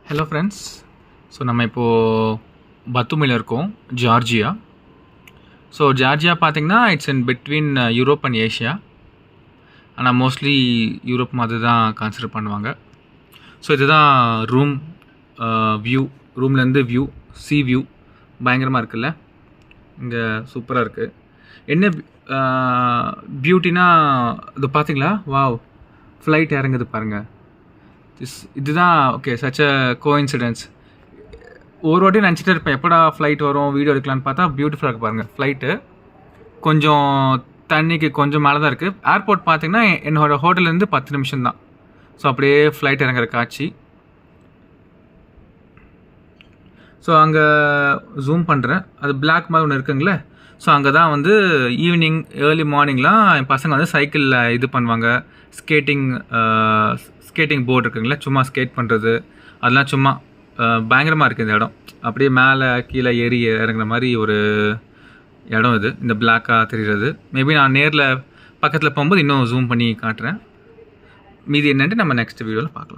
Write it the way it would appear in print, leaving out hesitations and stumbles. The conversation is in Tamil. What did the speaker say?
Hello friends. ஸோ நம்ம இப்போது பத்துமில் இருக்கோம், ஜார்ஜியா. ஸோ ஜார்ஜியா பார்த்திங்கன்னா it's in between Europe and Asia. ஆனால் மோஸ்ட்லி யூரோப் மாதிரி தான் கன்சிடர் பண்ணுவாங்க. ஸோ இதுதான் ரூம் வியூ. ரூம்லேருந்து வியூ, சி வியூ பயங்கரமாக இருக்குல்ல, இங்கே சூப்பராக இருக்குது. என்ன பியூட்டினா இது பார்த்தீங்களா? வாவ், ஃப்ளைட் இறங்குது பாருங்கள். இதுதான் ஓகே, சச் அ கோஇன்சிடென்ஸ். ஒரு வாட்டியும் நினச்சிட்டு இருப்பேன் எப்படா ஃப்ளைட் வரும், வீடியோ எடுக்கலான்னு பார்த்தா பியூட்டிஃபுல்லாக இருக்குது பாருங்கள். ஃப்ளைட்டு கொஞ்சம் தண்ணிக்கு கொஞ்சம் மேலே தான் இருக்குது. ஏர்போர்ட் பார்த்திங்கன்னா என்னோடய ஹோட்டல்லேருந்து 10 நிமிஷம் தான். ஸோ அப்படியே ஃப்ளைட் இறங்குற காட்சி. ஸோ அங்கே ஜூம் பண்ணுறேன், அது பிளாக் மாதிரி ஒன்று இருக்குங்களே. ஸோ அங்கே தான் வந்து ஈவினிங் ஏர்லி மார்னிங்லாம் என் பசங்க வந்து சைக்கிளில் இது பண்ணுவாங்க. ஸ்கேட்டிங் போர்டு இருக்குங்களே, சும்மா ஸ்கேட் பண்ணுறது, அதெல்லாம் சும்மா பயங்கரமாக இருக்குது இந்த இடம். அப்படியே மேலே கீழே ஏறி இறங்குற மாதிரி ஒரு இடம் இது, இந்த பிளாக்காக தெரிகிறது. மேபி நான் நேரில் பக்கத்தில் போகும்போது இன்னும் ஜூம் பண்ணி காட்டுறேன். மீதி என்னென்ட்டு நம்ம நெக்ஸ்ட் வீடியோவில் பார்க்கலாம்.